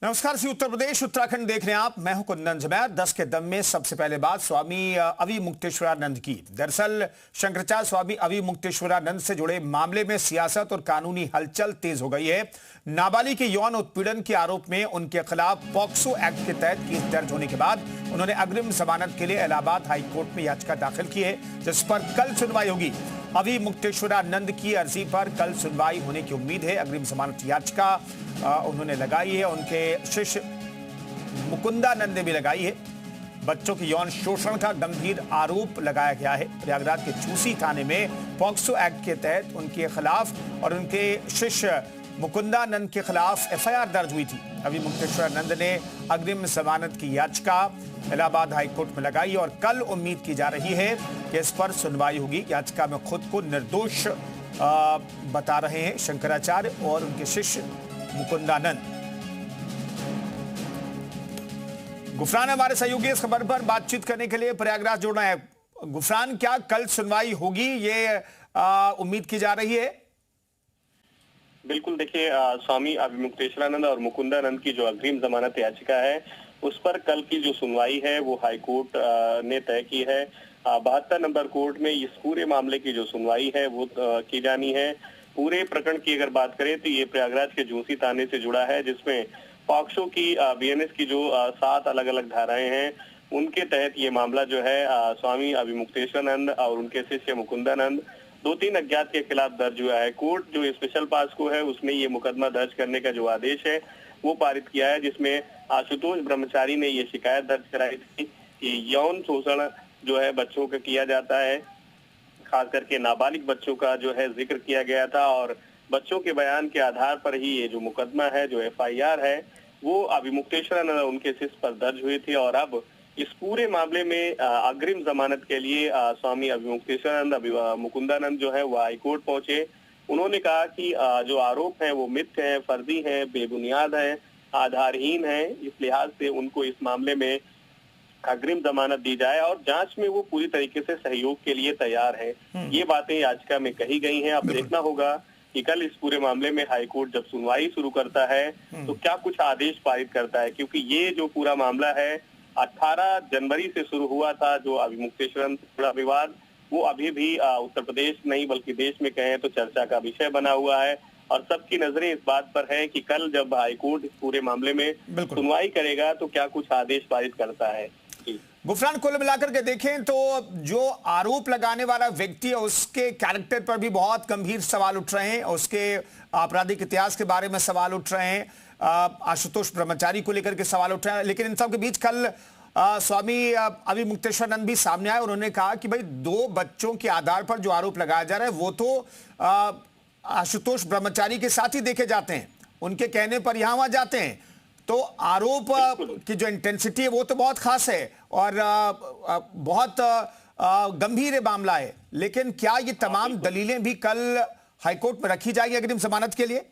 नमस्कार सी उत्तर प्रदेश उत्तराखंड देख रहे हैं आप। मैं हूं कुंदन जमैर। 10 के दम में सबसे पहले बात स्वामी अवि मुक्तेश्वरानंद की। दरअसल शंकराचार्य स्वामी अवि मुक्तेश्वरानंद से जुड़े मामले में सियासत और कानूनी हलचल तेज हो गई है। नाबालिग के यौन उत्पीड़न के आरोप में उनके खिलाफ पॉक्सो एक्ट के तहत केस दर्ज होने के बाद उन्होंने अग्रिम जमानत के लिए इलाहाबाद हाईकोर्ट में याचिका दाखिल की है, जिस पर कल सुनवाई होगी। अवि मुक्तेश्वरानंद की अर्जी पर कल सुनवाई होने की उम्मीद है। अग्रिम जमानत याचिका उन्होंने लगाई है, उनके शिष्य मुकुंदानंद ने भी लगाई है। बच्चों के यौन शोषण का गंभीर आरोप लगाया गया है। प्रयागराज के चूसी थाने में पॉक्सो एक्ट के तहत उनके खिलाफ और उनके शिष्य मुकुंदानंद के खिलाफ एफआईआर दर्ज हुई थी। अवि मुक्तेश्वरानंद ने अग्रिम जमानत की याचिका इलाहाबाद हाईकोर्ट में लगाई और कल उम्मीद की जा रही है कि इस पर सुनवाई होगी। याचिका में खुद को निर्दोष बता रहे हैं शंकराचार्य और उनके शिष्य मुकुंदानंद। गुफरान हमारे सहयोगी इस खबर पर बातचीत करने के लिए प्रयागराज जुड़ रहे हैं। गुफरान, क्या कल सुनवाई होगी, ये उम्मीद की जा रही है? बिल्कुल, देखिए स्वामी अवि मुक्तेश्वरानंद और मुकुंदानंद की जो अग्रिम जमानत याचिका है उस पर कल की जो सुनवाई है वो हाईकोर्ट ने तय की है। 72 नंबर कोर्ट में इस पूरे मामले की जो सुनवाई है वो की जानी है। पूरे प्रकरण की अगर बात करें तो ये प्रयागराज के जूसी थाने से जुड़ा है, जिसमें पॉक्सो की बीएनएस की जो 7 अलग अलग धाराएं हैं उनके तहत ये मामला जो है स्वामी अवि मुक्तेश्वरानंद और उनके शिष्य मुकुंदानंद 2-3 अज्ञात के खिलाफ दर्ज हुआ है। कोर्ट जो स्पेशल पास्को है उसने ये मुकदमा दर्ज करने का जो आदेश है वो पारित किया है, जिसमें आशुतोष ब्रह्मचारी ने ये शिकायत दर्ज कराई थी कि यौन शोषण जो है बच्चों का किया जाता है, खास करके नाबालिग बच्चों का जो है जिक्र किया गया था और बच्चों के बयान के आधार पर ही ये जो मुकदमा है, जो एफआईआर है, वो अवि मुक्तेश्वरानंद उनके शिष्य पर दर्ज हुई थी। और अब इस पूरे मामले में अग्रिम जमानत के लिए स्वामी अवि मुक्तेश्वरानंद मुकुंदानंद जो है वो हाईकोर्ट पहुंचे। उन्होंने कहा कि जो आरोप है वो मिथ्य है, फर्जी है, बेबुनियाद है, आधारहीन है। इस लिहाज से उनको इस मामले में अग्रिम जमानत दी जाए और जांच में वो पूरी तरीके से सहयोग के लिए तैयार है। ये बातें याचिका में कही गई हैं। अब देखना होगा कि कल इस पूरे मामले में हाईकोर्ट जब सुनवाई शुरू करता है तो क्या कुछ आदेश पारित करता है, क्योंकि ये जो पूरा मामला है 18 जनवरी से शुरू हुआ था। जो अवि मुक्तेश्वरानंद से जुड़ा विवाद वो अभी भी उत्तर प्रदेश नहीं बल्कि देश में कहें तो चर्चा का विषय बना हुआ है और सबकी नजरें इस बात पर है कि कल जब हाईकोर्ट इस पूरे मामले में सुनवाई करेगा तो क्या कुछ आदेश पारित करता है। गुफरान, कुल मिलाकर के देखें तो जो आरोप लगाने वाला व्यक्ति है उसके कैरेक्टर पर भी बहुत गंभीर सवाल उठ रहे हैं, उसके आपराधिक इतिहास के बारे में सवाल उठ रहे हैं, आशुतोष ब्रह्मचारी को लेकर के सवाल उठ रहे हैं। लेकिन इन सब के बीच कल स्वामी अवि मुक्तेश्वरानंद भी सामने आए। उन्होंने कहा कि भाई 2 बच्चों के आधार पर जो आरोप लगाया जा रहा है वो तो आशुतोष ब्रह्मचारी के साथ ही देखे जाते हैं, उनके कहने पर यहां वहां जाते हैं। तो आरोप की जो इंटेंसिटी है वो तो बहुत खास है और बहुत गंभीर मामला है। लेकिन क्या ये तमाम दलीलें भी कल हाईकोर्ट में रखी जाएगी अग्रिम जमानत के लिए?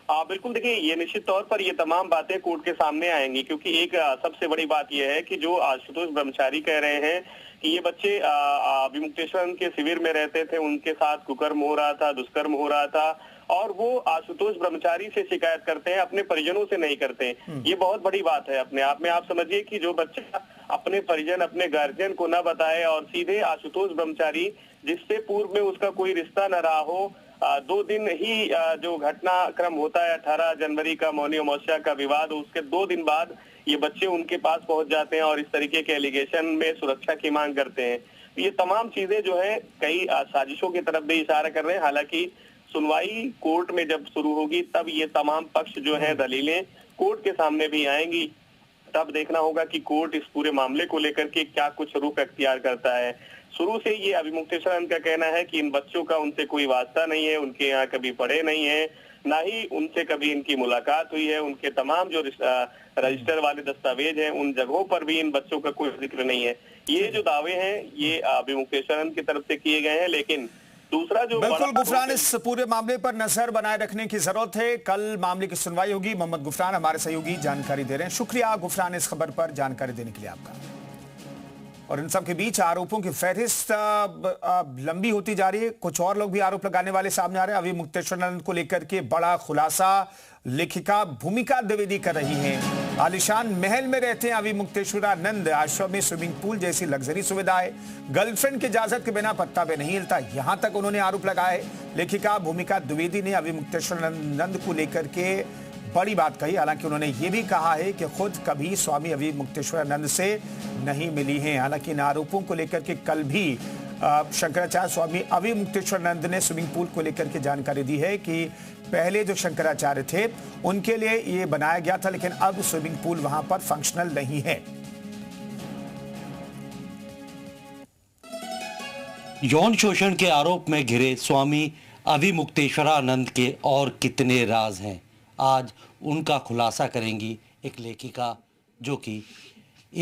बिल्कुल, देखिए ये निश्चित तौर पर ये तमाम बातें कोर्ट के सामने आएंगी, क्योंकि एक सबसे बड़ी बात यह है कि जो आशुतोष ब्रह्मचारी कह रहे हैं कि ये बच्चे अवि मुक्तेश्वरानंद के शिविर में रहते थे, उनके साथ कुकर्म हो रहा था, दुष्कर्म हो रहा था और वो आशुतोष ब्रह्मचारी से शिकायत करते हैं, अपने परिजनों से नहीं करते। ये बहुत बड़ी बात है अपने आप में। आप समझिए कि जो बच्चा अपने परिजन, अपने गार्जियन को न बताए और सीधे आशुतोष ब्रह्मचारी, जिससे पूर्व में उसका कोई रिश्ता न रहा हो, 2 दिन ही जो घटनाक्रम होता है 18 जनवरी का मौनी अमावस्या का विवाद, उसके 2 दिन बाद ये बच्चे उनके पास पहुंच जाते हैं और इस तरीके के एलिगेशन में सुरक्षा की मांग करते हैं। ये तमाम चीजें जो है कई साजिशों की तरफ भी इशारा कर रहे हैं। हालांकि सुनवाई कोर्ट में जब शुरू होगी तब ये तमाम पक्ष जो है दलीलें कोर्ट के सामने भी आएंगी। तब देखना होगा कि कोर्ट इस पूरे मामले को लेकर के क्या कुछ रुख अख्तियार करता है। शुरू से ये अवि मुक्तेश्वरानंद का कहना है कि इन बच्चों का उनसे कोई वास्ता नहीं है, उनके यहाँ कभी पढ़े नहीं है, ना ही उनसे कभी इनकी मुलाकात हुई है। उनके तमाम जो रजिस्टर वाले दस्तावेज हैं उन जगहों पर भी इन बच्चों का कोई जिक्र नहीं है। ये जो दावे हैं ये अवि मुक्तेश्वरानंद की तरफ से किए गए हैं। लेकिन दूसरा जो बिल्कुल गुफरान, इस पूरे मामले पर नजर बनाए रखने की जरूरत है। कल मामले की सुनवाई होगी। मोहम्मद गुफरान हमारे सहयोगी जानकारी दे रहे हैं। शुक्रिया गुफरान, इस खबर पर जानकारी देने के लिए आपका। और इन सब के बीच आरोपों की फहरिस्त लंबी होती जा रही है। कुछ और लोग भी आरोप लगाने वाले सामने आ रहे हैं। अभी मुक्तेश्वरानंद को लेकर के बड़ा खुलासा लेखिका भूमिका द्विवेदी कर रही हैं। आलिशान महल में रहते हैं अभी मुक्तेश्वरानंद। आश्रम में स्विमिंग पूल जैसी लग्जरी सुविधा है। गर्लफ्रेंड की इजाजत के बिना पत्ता पे नहीं हिलता, यहां तक उन्होंने आरोप लगाए। लेखिका भूमिका द्विवेदी ने अभी मुक्तेश्वरानंद को लेकर के बड़ी बात कही। हालांकि उन्होंने ये भी कहा है कि खुद कभी स्वामी अभी मुक्तेश्वरानंद से नहीं मिली हैं। हालांकि इन आरोपों को लेकर के कल भी शंकराचार्य स्वामी अभी मुक्तेश्वरानंद ने स्विमिंग पूल को लेकर के जानकारी दी है कि पहले जो शंकराचार्य थे उनके लिए ये बनाया गया था, लेकिन अब स्विमिंग पूल वहां पर फंक्शनल नहीं है। यौन शोषण के आरोप में घिरे स्वामी अभी मुक्तेश्वरानंद के और कितने राज हैं, आज उनका खुलासा करेंगी एक लेखिका जो कि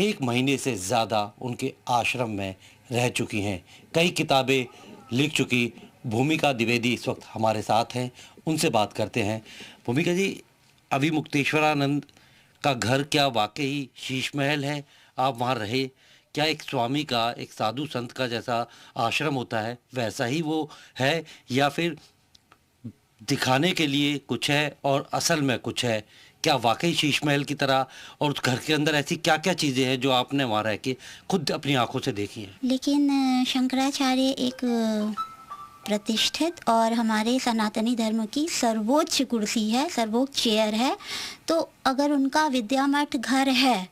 1 महीने से ज़्यादा उनके आश्रम में रह चुकी हैं, कई किताबें लिख चुकी भूमिका द्विवेदी इस वक्त हमारे साथ हैं। उनसे बात करते हैं। भूमिका जी, अभी मुक्तेश्वरानंद का घर क्या वाकई शीश महल है? आप वहाँ रहे, क्या एक स्वामी का, एक साधु संत का जैसा आश्रम होता है वैसा ही वो है, या फिर दिखाने के लिए कुछ है और असल में कुछ है? क्या वाकई शीश महल की तरह? और उस घर के अंदर ऐसी क्या क्या चीज़ें हैं जो आपने वहाँ रह के खुद अपनी आंखों से देखी हैं? लेकिन शंकराचार्य एक प्रतिष्ठित और हमारे सनातनी धर्म की सर्वोच्च कुर्सी है, सर्वोच्च चेयर है। तो अगर उनका विद्या मठ घर है,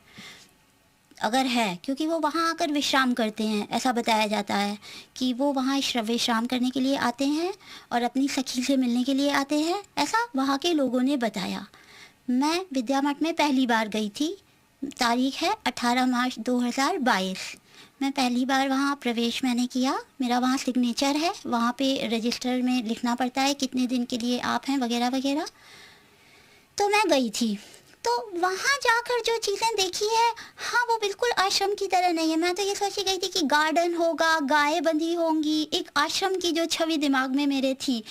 अगर है, क्योंकि वो वहाँ आकर विश्राम करते हैं, ऐसा बताया जाता है कि वो वहाँ विश्राम करने के लिए आते हैं और अपनी सखी से मिलने के लिए आते हैं, ऐसा वहाँ के लोगों ने बताया। मैं विद्या मठ में पहली बार गई थी, तारीख है 18 मार्च 2022। मैं पहली बार वहाँ प्रवेश मैंने किया। मेरा वहाँ सिग्नेचर है, वहाँ पे रजिस्टर में लिखना पड़ता है कितने दिन के लिए आप हैं वगैरह वगैरह। तो मैं गई थी, तो वहाँ जाकर जो चीज़ें देखी है, हाँ वो बिल्कुल आश्रम की तरह नहीं है। मैं तो ये सोची गई थी कि गार्डन होगा, गायें बंधी होंगी, एक आश्रम की जो छवि दिमाग में मेरे थी,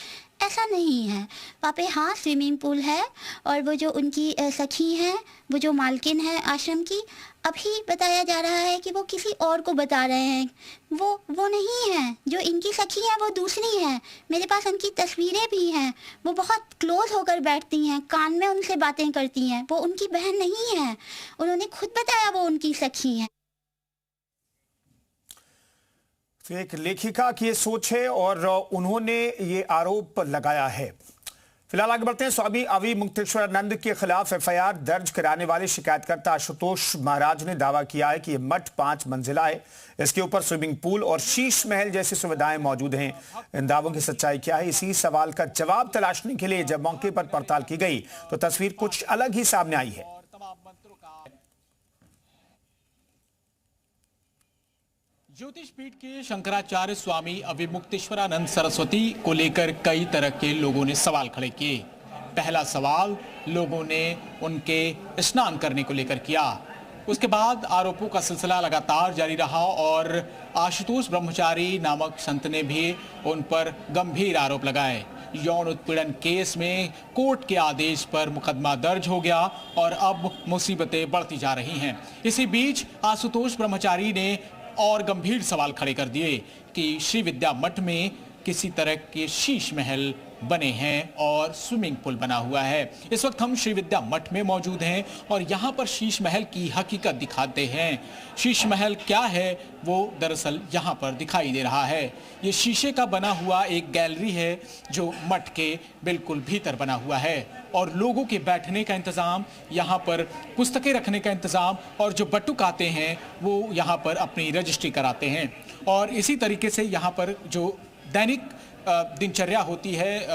ऐसा नहीं है। वहाँ पे हाँ स्विमिंग पूल है, और वो जो उनकी सखी हैं, वो जो मालकिन है आश्रम की, अभी बताया जा रहा है कि वो किसी और को बता रहे हैं। वो नहीं है, जो इनकी सखी है वो दूसरी है। मेरे पास उनकी तस्वीरें भी हैं। वो बहुत क्लोज होकर बैठती हैं, कान में उनसे बातें करती हैं। वो उनकी बहन नहीं है, उन्होंने खुद बताया वो उनकी सखी है। तो एक लेखिका की ये सोच है और उन्होंने ये आरोप लगाया है। फिलहाल आगे बढ़ते हैं। स्वामी अभी मुक्तेश्वरानंद के खिलाफ एफआईआर दर्ज कराने वाले शिकायतकर्ता आशुतोष महाराज ने दावा किया है कि यह मठ 5 मंजिला है, इसके ऊपर स्विमिंग पूल और शीश महल जैसी सुविधाएं मौजूद हैं। इन दावों की सच्चाई क्या है, इसी सवाल का जवाब तलाशने के लिए जब मौके पर पड़ताल की गई तो तस्वीर कुछ अलग ही सामने आई है। ज्योतिष पीठ के शंकराचार्य स्वामी अभी मुक्तेश्वरानंद सरस्वती को लेकर कई तरह के लोगों ने सवाल खड़े किए। पहला सवाल लोगों ने उनके स्नान करने को लेकर किया। उसके बाद आरोपों का सिलसिला लगातार जारी रहा और आशुतोष ब्रह्मचारी नामक संत ने भी उन पर गंभीर आरोप लगाए। यौन उत्पीड़न केस में कोर्ट के आदेश पर मुकदमा दर्ज हो गया और अब मुसीबतें बढ़ती जा रही हैं। इसी बीच आशुतोष ब्रह्मचारी ने और गंभीर सवाल खड़े कर दिए कि श्री विद्या मठ में किसी तरह के शीश महल बने हैं और स्विमिंग पूल बना हुआ है। इस वक्त हम श्री विद्या मठ में मौजूद हैं और यहाँ पर शीश महल की हकीकत दिखाते हैं। शीश महल क्या है वो दरअसल यहाँ पर दिखाई दे रहा है। ये शीशे का बना हुआ एक गैलरी है जो मठ के बिल्कुल भीतर बना हुआ है और लोगों के बैठने का इंतज़ाम, यहाँ पर पुस्तकें रखने का इंतज़ाम, और जो बटुक आते हैं वो यहाँ पर अपनी रजिस्ट्री कराते हैं। और इसी तरीके से यहाँ पर जो दैनिक दिनचर्या होती है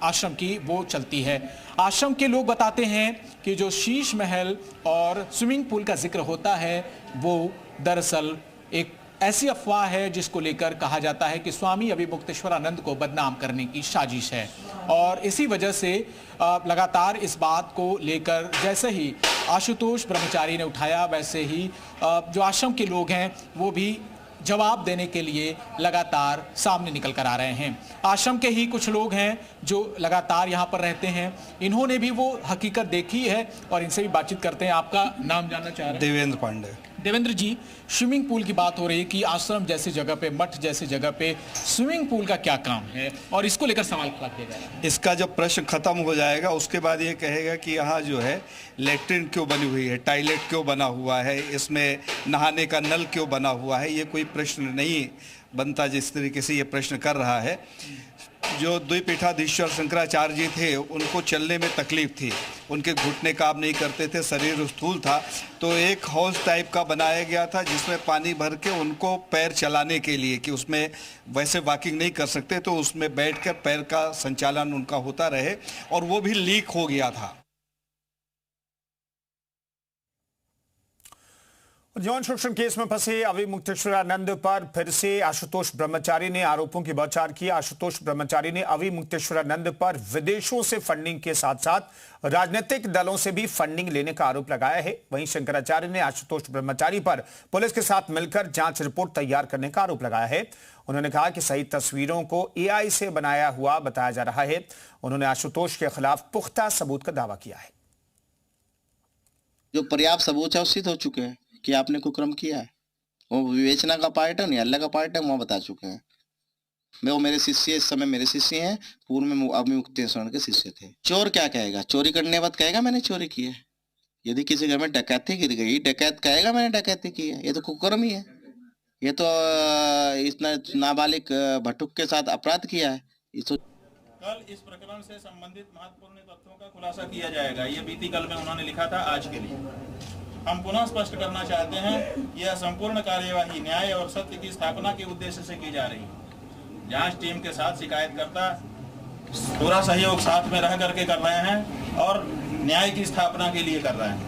आश्रम की वो चलती है। आश्रम के लोग बताते हैं कि जो शीश महल और स्विमिंग पूल का जिक्र होता है वो दरअसल एक ऐसी अफवाह है जिसको लेकर कहा जाता है कि स्वामी अभी मुक्तेश्वरानंद को बदनाम करने की साजिश है। और इसी वजह से लगातार इस बात को लेकर जैसे ही आशुतोष ब्रह्मचारी ने उठाया, वैसे ही जो आश्रम के लोग हैं वो भी जवाब देने के लिए लगातार सामने निकल कर आ रहे हैं। आश्रम के ही कुछ लोग हैं जो लगातार यहाँ पर रहते हैं, इन्होंने भी वो हकीकत देखी है और इनसे भी बातचीत करते हैं। आपका नाम जानना चाह रहे हैं? देवेंद्र पांडे। देवेंद्र जी, स्विमिंग पूल की बात हो रही है कि आश्रम जैसी जगह पे, मठ जैसी जगह पे स्विमिंग पूल का क्या काम है, और इसको लेकर सवाल खड़ा किया जा रहा है। इसका जब प्रश्न खत्म हो जाएगा उसके बाद ये कहेगा कि यहाँ जो है लेट्रिन क्यों बनी हुई है, टॉयलेट क्यों बना हुआ है, इसमें नहाने का नल क्यों बना हुआ है, ये कोई प्रश्न नहीं बनता जिस तरीके से ये प्रश्न कर रहा है। जो द्विपीठाधीश्वर शंकराचार्य जी थे उनको चलने में तकलीफ थी, उनके घुटने काम नहीं करते थे, शरीर स्थूल था, तो एक हौज टाइप का बनाया गया था जिसमें पानी भर के उनको पैर चलाने के लिए, कि उसमें वैसे वॉकिंग नहीं कर सकते तो उसमें बैठकर पैर का संचालन उनका होता रहे, और वो भी लीक हो गया था। यौन शोषण केस में फंसे अवि मुक्तेश्वरानंद पर फिर से आशुतोष ब्रह्मचारी ने आरोपों की बौछार की। आशुतोष ब्रह्मचारी ने अवि मुक्तेश्वरानंद पर विदेशों से फंडिंग के साथ साथ राजनीतिक दलों से भी फंडिंग लेने का आरोप लगाया है। वहीं शंकराचार्य ने आशुतोष ब्रह्मचारी पर पुलिस के साथ मिलकर जांच रिपोर्ट तैयार करने का आरोप लगाया है। उन्होंने कहा कि सही तस्वीरों को AI से बनाया हुआ बताया जा रहा है। उन्होंने आशुतोष के खिलाफ पुख्ता सबूत का दावा किया है। जो पर्याप्त सबूत है वो सिद्ध हो चुके हैं कि आपने कुकर्म किया है। वो विवेचना का पार्ट है, नहीं अल्लाह का पार्ट है, वो बता चुके हैं। वो मेरे शिष्य, इस समय मेरे शिष्य हैं, पूर्व में अवि मुक्तेश्वर के शिष्य थे। चोर क्या कहेगा? चोरी करने के बाद कहेगा मैंने चोरी की है। यदि किसी घर में डकैती गिर गई, डकैत कहेगा मैंने डकैती की है। ये तो कुकर्म ही है। ये तो इतना नाबालिग भटुक के साथ अपराध किया है। कल इस प्रकरण से संबंधित महत्वपूर्ण तथ्यों का खुलासा किया जाएगा। ये बीती कल में उन्होंने लिखा था, आज के लिए हम पुनः स्पष्ट करना चाहते हैं, यह संपूर्ण कार्यवाही न्याय और सत्य की स्थापना के उद्देश्य से की जा रही है। जांच टीम के साथ शिकायतकर्ता पूरा सहयोग साथ में रह करके कर रहे हैं और न्याय की स्थापना के लिए कर रहे हैं।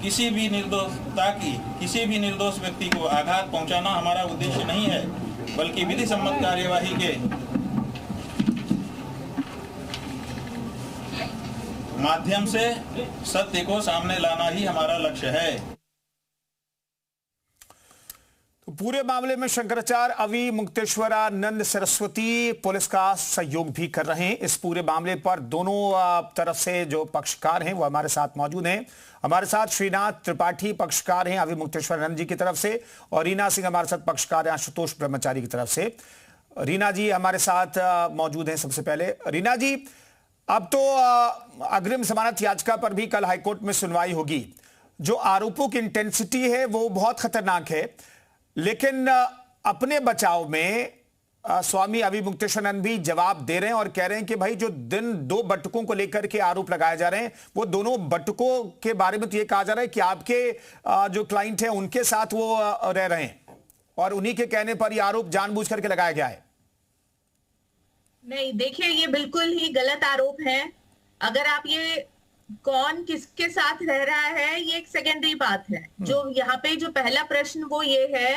किसी भी निर्दोष व्यक्ति को आघात पहुंचाना हमारा उद्देश्य नहीं है, बल्कि विधि सम्मत कार्यवाही के माध्यम से सत्य को सामने लाना ही हमारा लक्ष्य है। तो पूरे मामले में शंकराचार्य अवि मुक्तेश्वरानंद सरस्वती पुलिस का सहयोग भी कर रहे हैं। इस पूरे मामले पर दोनों तरफ से जो पक्षकार हैं वो हमारे साथ मौजूद हैं। हमारे साथ श्रीनाथ त्रिपाठी पक्षकार हैं अवि मुक्तेश्वरानंद जी की तरफ से, और रीना सिंह हमारे साथ पक्षकार हैं आशुतोष ब्रह्मचारी की तरफ से। रीना जी हमारे साथ मौजूद हैं। सबसे पहले रीना जी, अब तो अग्रिम जमानत याचिका पर भी कल हाईकोर्ट में सुनवाई होगी। जो आरोपों की इंटेंसिटी है वो बहुत खतरनाक है, लेकिन अपने बचाव में स्वामी अवि मुक्तेश्वरानंद भी जवाब दे रहे हैं और कह रहे हैं कि भाई जो दो बटुकों को लेकर के आरोप लगाए जा रहे हैं, वो दोनों बटुकों के बारे में तो ये कहा जा रहा है कि आपके जो क्लाइंट हैं उनके साथ वो रह रहे हैं और उन्हीं के कहने पर ये आरोप जानबूझ करके लगाया गया है। नहीं, देखिए ये बिल्कुल ही गलत आरोप है। अगर आप ये कौन किसके साथ रह रहा है ये एक सेकेंडरी बात है। जो यहाँ पे जो पहला प्रश्न वो ये है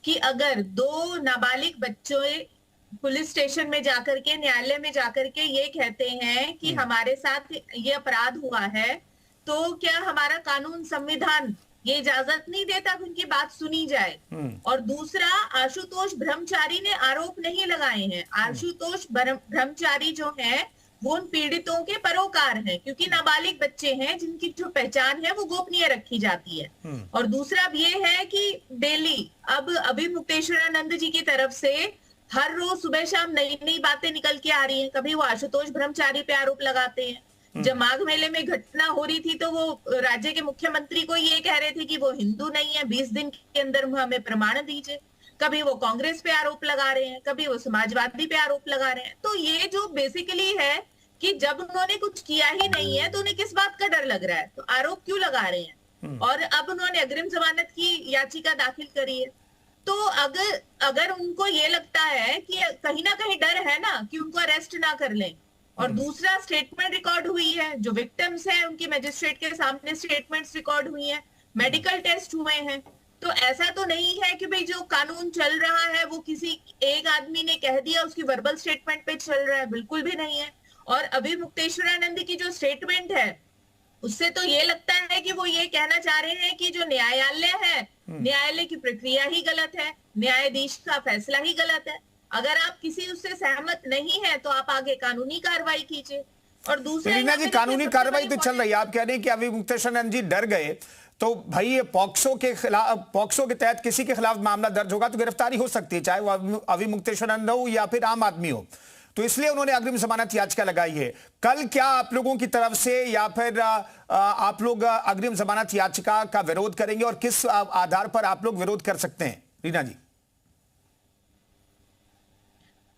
कि अगर दो नाबालिग बच्चों पुलिस स्टेशन में जाकर के, न्यायालय में जाकर के ये कहते हैं कि हमारे साथ ये अपराध हुआ है, तो क्या हमारा कानून, संविधान ये इजाजत नहीं देता कि उनकी बात सुनी जाए? और दूसरा, आशुतोष ब्रह्मचारी ने आरोप नहीं लगाए हैं। आशुतोष ब्रह्मचारी जो है वो उन पीड़ितों के परोकार हैं, क्योंकि नाबालिग बच्चे हैं जिनकी जो पहचान है वो गोपनीय रखी जाती है। और दूसरा अब ये है कि डेली अब अवि मुक्तेश्वरानंद जी की तरफ से हर रोज सुबह शाम नई नई बातें निकल के आ रही हैं। कभी वो आशुतोष ब्रह्मचारी पे आरोप लगाते हैं। जब माघ मेले में घटना हो रही थी तो वो राज्य के मुख्यमंत्री को ये कह रहे थे कि वो हिंदू नहीं है, 20 दिन के अंदर हमें प्रमाण दीजिए। कभी वो कांग्रेस पे आरोप लगा रहे हैं, कभी वो समाजवादी पे आरोप लगा रहे हैं। तो ये जो बेसिकली है कि जब उन्होंने कुछ किया ही नहीं है तो उन्हें किस बात का डर लग रहा है, तो आरोप क्यों लगा रहे हैं? और अब उन्होंने अग्रिम जमानत की याचिका दाखिल करी है। तो अगर उनको ये लगता है कि कहीं ना कहीं डर है ना कि उनको अरेस्ट ना कर लें, और दूसरा स्टेटमेंट रिकॉर्ड हुई है, जो विक्टिम्स हैं उनकी मजिस्ट्रेट के सामने स्टेटमेंट्स रिकॉर्ड हुई हैं, मेडिकल टेस्ट हुए हैं। तो ऐसा तो नहीं है कि भाई जो कानून चल रहा है वो किसी एक आदमी ने कह दिया उसकी वर्बल स्टेटमेंट पे चल रहा है, बिल्कुल भी नहीं है। और अवि मुक्तेश्वरानंद की जो स्टेटमेंट है उससे तो ये लगता है कि वो ये कहना चाह रहे हैं कि जो न्यायालय है, न्यायालय की प्रक्रिया ही गलत है, न्यायाधीश का फैसला ही गलत है। अगर आप किसी उससे सहमत नहीं है तो आप आगे कानूनी कार्रवाई कीजिए। और दूसरा, रीना जी, कानूनी कार्रवाई तो चल रही है, आप कह रहे हैं कि अवि मुक्तेश्वरानंद जी डर गए, तो भाई ये पॉक्सो के तहत किसी के खिलाफ मामला दर्ज होगा तो गिरफ्तारी हो सकती है, चाहे वो अभी मुक्तेश्वरानंद हो या फिर आम आदमी हो। तो इसलिए उन्होंने अग्रिम जमानत याचिका लगाई है। कल क्या आप लोगों की तरफ से या फिर आप लोग अग्रिम जमानत याचिका का विरोध करेंगे और किस आधार पर आप लोग विरोध कर सकते हैं, रीना जी?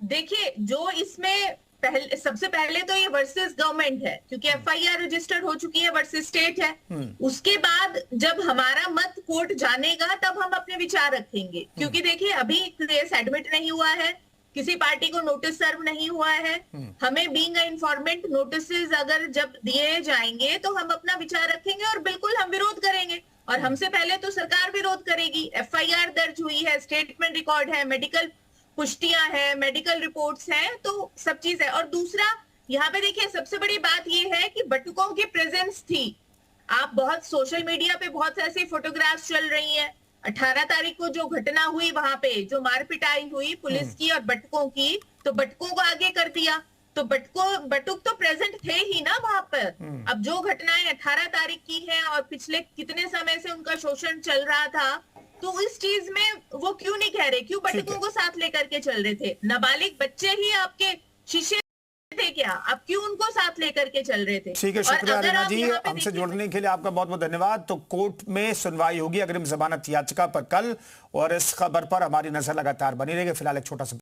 देखिए, जो इसमें सबसे पहले तो ये वर्सेस गवर्नमेंट है, क्योंकि एफआईआर रजिस्टर्ड हो चुकी है, वर्सेस स्टेट है। उसके बाद जब हमारा मत कोर्ट जानेगा तब हम अपने विचार रखेंगे, क्योंकि देखिए अभी केस एडमिट नहीं हुआ है, किसी पार्टी को नोटिस सर्व नहीं हुआ है। हमें बीइंग अ इन्फॉर्मेंट नोटिस अगर जब दिए जाएंगे तो हम अपना विचार रखेंगे और बिल्कुल हम विरोध करेंगे। और हमसे पहले तो सरकार विरोध करेगी। एफआईआर दर्ज हुई है, स्टेटमेंट रिकॉर्ड है, मेडिकल पुष्टियां हैं, मेडिकल रिपोर्ट्स हैं, तो सब चीज है। और दूसरा, यहाँ पे देखिए सबसे बड़ी बात ये है कि बटुकों की प्रेजेंस थी। आप बहुत सोशल मीडिया पे बहुत ऐसी फोटोग्राफ्स चल रही हैं। 18 तारीख को जो घटना हुई वहां पे जो मारपिटाई हुई पुलिस की और बटुकों की, तो बटुकों को आगे कर दिया, तो बटुक तो प्रेजेंट थे ही ना वहां पर। अब जो घटनाएं 18 तारीख की हैं और पिछले कितने समय से उनका शोषण चल रहा था, तो इस चीज में वो क्यों नहीं कह रहे, क्यों बटुकों को साथ लेकर के चल रहे थे? नाबालिग बच्चे ही आपके शिष्य थे क्या? आप क्यों उनको साथ लेकर के चल रहे थे? ठीक है, शुक्रिया रीना जी, हमसे जुड़ने के लिए आपका बहुत बहुत धन्यवाद। तो कोर्ट में सुनवाई होगी अग्रिम जमानत याचिका पर कल, और इस खबर पर हमारी नजर लगातार बनी रहेगी। फिलहाल एक छोटा सा